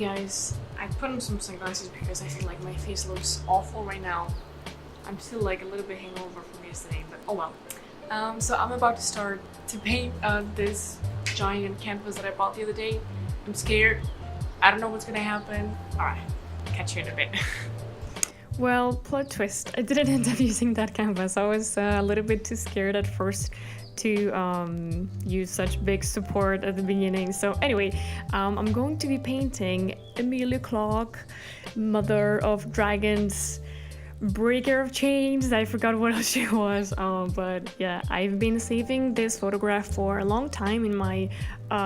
guys, I put on some sunglasses because I feel like my face looks awful right now. I'm still like a little bit hangover from yesterday, but oh well. So I'm about to start to paint this giant canvas that I bought the other day. I'm scared. I don't know what's gonna happen. Alright, catch you in a bit. Well, plot twist. I didn't end up using that canvas. I was a little bit too scared at first to use such big support at the beginning. So anyway, I'm going to be painting Emilia Clarke, Mother of Dragons, Breaker of Chains. I forgot what else she was, but yeah, I've been saving this photograph for a long time in my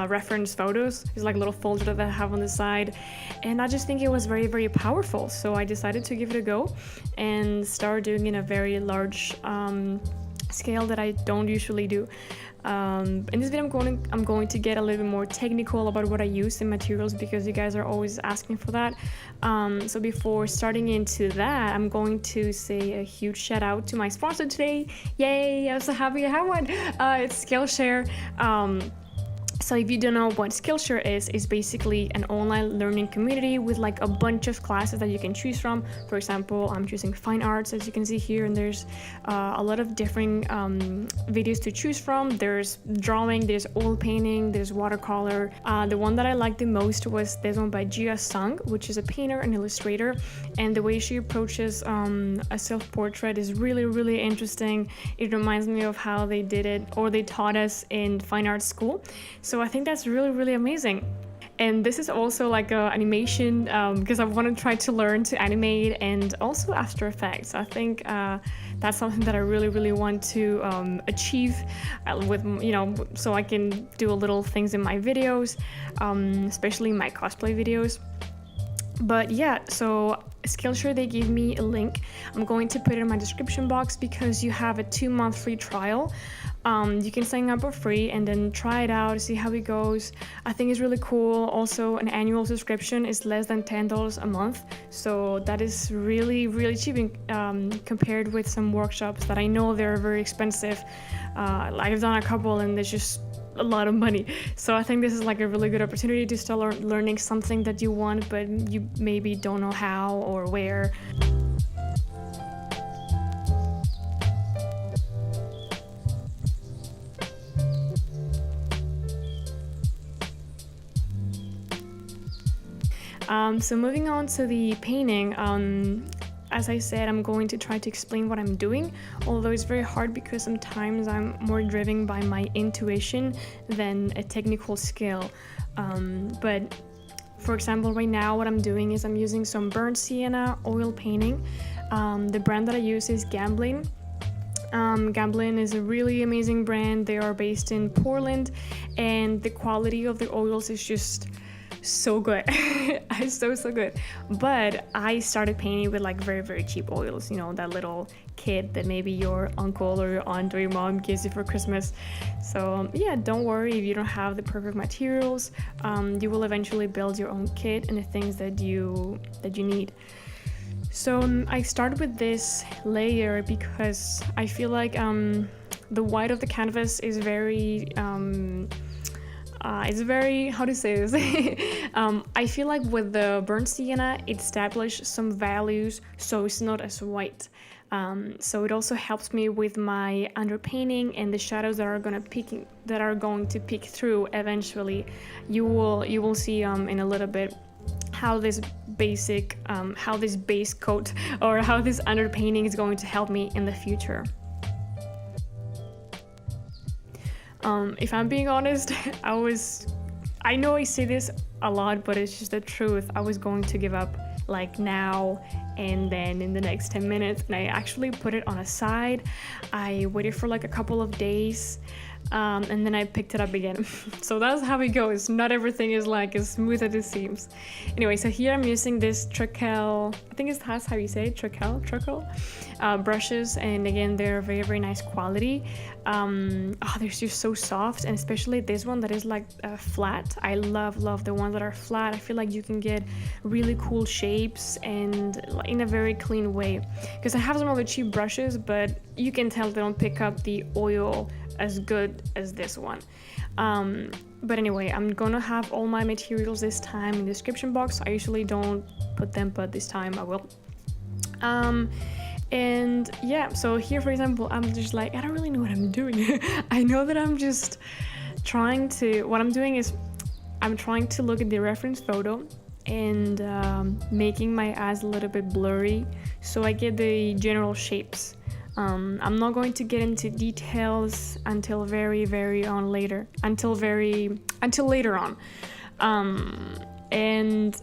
reference photos. It's like a little folder that I have on the side, and I just think it was very, very powerful. So I decided to give it a go and start doing in a very large scale that I don't usually do. In this video I'm going to get a little bit more technical about what I use in materials because you guys are always asking for that. So before starting into that, I'm going to say a huge shout out to my sponsor today. Yay, I'm so happy I have one. It's Skillshare. So if you don't know what Skillshare is, it's basically an online learning community with like a bunch of classes that you can choose from. For example, I'm choosing fine arts, as you can see here, and there's a lot of different videos to choose from. There's drawing, there's oil painting, there's watercolor. The one that I liked the most was this one by Jia Sung, which is a painter and illustrator, and the way she approaches a self-portrait is really, really interesting. It reminds me of how they did it, or they taught us in fine arts school. So I think that's really, really amazing. And this is also like animation because I want to try to learn to animate, and also After Effects. I think that's something that I really, really want to achieve with, you know, so I can do little things in my videos, especially my cosplay videos. But yeah, so Skillshare, they gave me a link. I'm going to put it in my description box because you have a 2-month free trial. You can sign up for free and then try it out, see how it goes. I think it's really cool. Also, an annual subscription is less than $10 a month. So that is really, really cheap compared with some workshops that I know they're very expensive. I've done a couple and there's just a lot of money. So I think this is like a really good opportunity to start learning something that you want, but you maybe don't know how or where. So moving on to the painting, as I said, I'm going to try to explain what I'm doing, although it's very hard because sometimes I'm more driven by my intuition than a technical skill. But for example, right now what I'm doing is I'm using some burnt sienna oil painting. The brand that I use is Gamblin. Gamblin is a really amazing brand. They are based in Portland, and the quality of the oils is just so good. It's so good. But I started painting with like very, very cheap oils, you know, that little kit that maybe your uncle or your aunt or your mom gives you for Christmas. So yeah, don't worry if you don't have the perfect materials. You will eventually build your own kit and the things that you need. So I started with this layer because I feel like the white of the canvas is very it's very, how to say this? I feel like with the burnt sienna, it established some values, so it's not as white. So it also helps me with my underpainting and the shadows that are going to peek through eventually. You will see in a little bit how this base coat or how this underpainting is going to help me in the future. If I'm being honest, I know I say this a lot, but it's just the truth. I was going to give up like now and then in the next 10 minutes, and I actually put it on a side. I waited for like a couple of days, and then I picked it up again. So that's how it goes. Not everything is like as smooth as it seems. Anyway, so here I'm using this Treacle, I think that's how you say it, Treacle brushes, and again, they're very, very nice quality. They're just so soft, and especially this one that is like flat. I love the ones that are flat. I feel like you can get really cool shapes and in a very clean way, because I have some of the cheap brushes, but you can tell they don't pick up the oil as good as this one. But anyway, I'm gonna have all my materials this time in the description box. I usually don't put them, but this time I will. And yeah, so here for example, I'm just like, I don't really know what I'm doing. I know that I'm just trying to, what I'm doing is I'm trying to look at the reference photo and making my eyes a little bit blurry so I get the general shapes. I'm not going to get into details until later on. And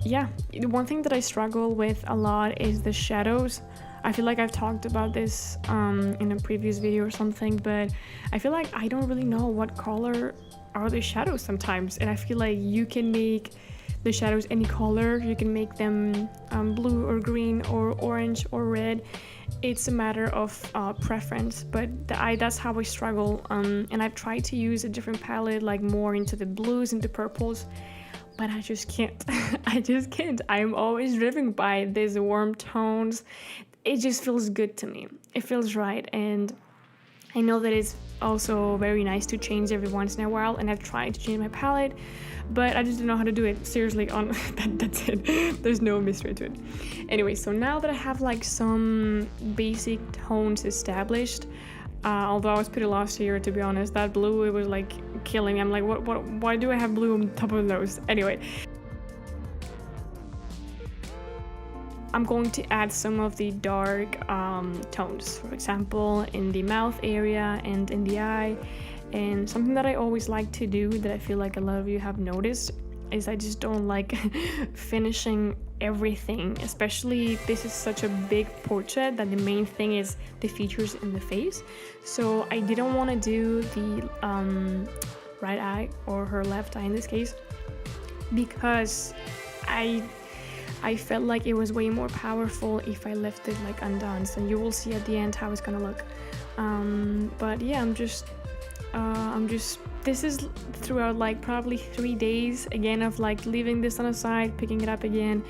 yeah, the one thing that I struggle with a lot is the shadows. I feel like I've talked about this in a previous video or something, but I feel like I don't really know what color are the shadows sometimes, and I feel like you can make the shadows any color. You can make them blue or green or orange or red. It's a matter of preference, but that's how I struggle, and I've tried to use a different palette, like more into the blues and the purples, but I just can't. I just can't. I'm always driven by these warm tones. It just feels good to me. It feels right, and I know that it's also very nice to change every once in a while, and I've tried to change my palette, but I just don't know how to do it. Seriously, that's it. There's no mystery to it. Anyway, so now that I have like some basic tones established, although I was pretty lost here, to be honest. That blue, it was like killing me. I'm like, why do I have blue on top of those? Anyway, I'm going to add some of the dark tones, for example, in the mouth area and in the eye. And something that I always like to do, that I feel like a lot of you have noticed, is I just don't like finishing everything, especially this is such a big portrait that the main thing is the features in the face. So I didn't want to do the right eye, or her left eye in this case, because I felt like it was way more powerful if I left it like undone. So you will see at the end how it's gonna look. But yeah, this is throughout like probably 3 days again of like leaving this on the side, picking it up again,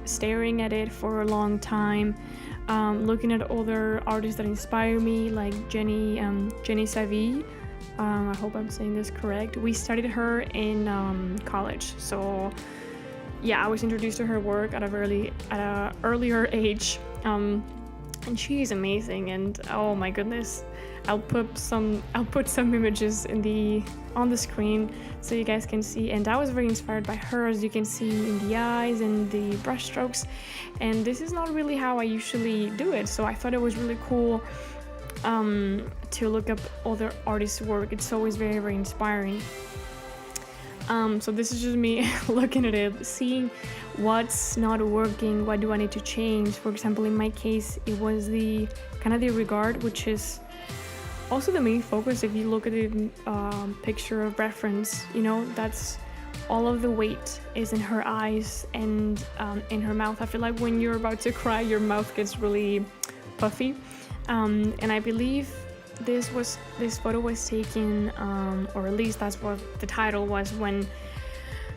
staring at it for a long time, looking at other artists that inspire me, like Jenny Savy. I hope I'm saying this correct. We studied her in college, so yeah, I was introduced to her work at a earlier age, and she's amazing. And oh my goodness, I'll put some images on the screen so you guys can see. And I was very inspired by her, as you can see in the eyes and the brush strokes. And this is not really how I usually do it, so I thought it was really cool to look up other artists' work. It's always very, very inspiring. So this is just me looking at it, seeing what's not working, what do I need to change. For example, in my case, it was the regard, which is also the main focus. If you look at the picture of reference, you know, that's all of the weight is in her eyes and in her mouth. I feel like when you're about to cry, your mouth gets really puffy, and I believe this photo was taken, or at least that's what the title was, when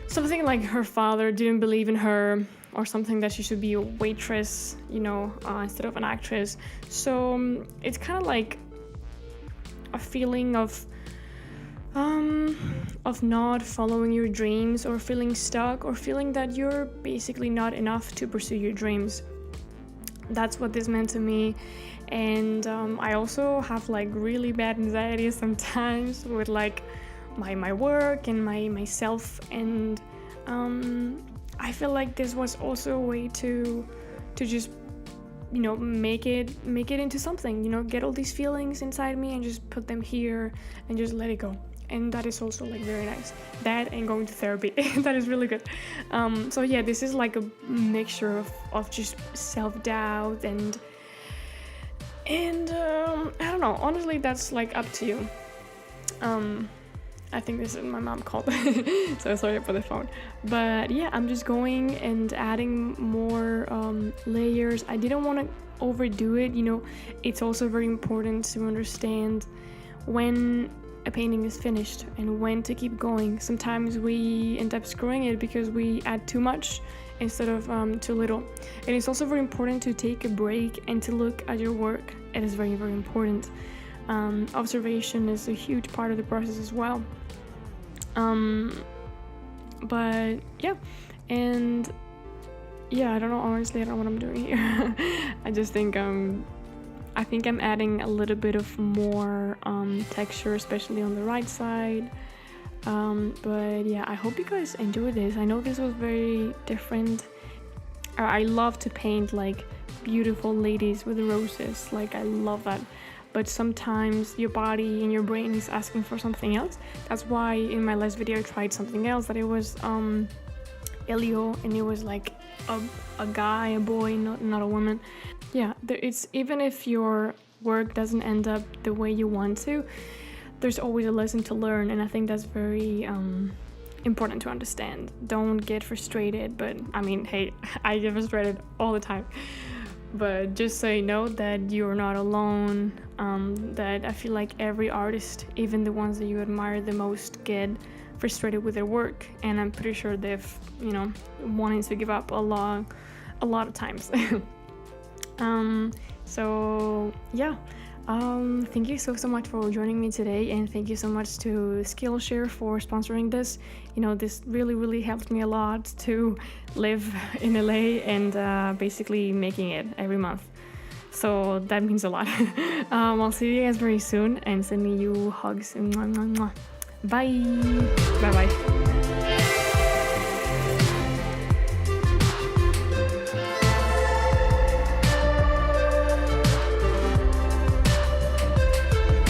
something like her father didn't believe in her, or something that she should be a waitress, you know, instead of an actress. So it's kind of like a feeling of not following your dreams, or feeling stuck, or feeling that you're basically not enough to pursue your dreams. That's what this meant to me. And I also have like really bad anxiety sometimes with like my work and myself, and I feel like this was also a way to just, you know, make it into something, you know, get all these feelings inside me and just put them here and just let it go. And that is also like very nice. That and going to therapy, that is really good. So yeah, this is like a mixture of just self-doubt and I don't know, honestly, that's like up to you. I think this is my mom called, so sorry for the phone. But yeah, I'm just going and adding more layers. I didn't want to overdo it, you know. It's also very important to understand when a painting is finished and when to keep going. Sometimes we end up screwing it because we add too much instead of too little. And it's also very important to take a break and to look at your work. It is very, very important. Observation is a huge part of the process as well. But yeah, and yeah, I don't know, honestly, I don't know what I'm doing here. I just think I'm adding a little bit of more texture, especially on the right side. But yeah, I hope you guys enjoy this. I know this was very different. I love to paint like beautiful ladies with roses, like I love that. But sometimes your body and your brain is asking for something else. That's why in my last video I tried something else, that it was Elio, and it was like a guy, a boy, not a woman. Yeah, it's even if your work doesn't end up the way you want to, there's always a lesson to learn, and I think that's very important to understand. Don't get frustrated, but I mean, hey, I get frustrated all the time. But just so you know that you're not alone, that I feel like every artist, even the ones that you admire the most, get frustrated with their work, and I'm pretty sure they've, wanting to give up a lot of times. So yeah, thank you so much for joining me today, and thank you so much to Skillshare for sponsoring this. This really helped me a lot to live in LA and basically making it every month. So that means a lot. I'll see you guys very soon, and sending you hugs. Bye. Bye.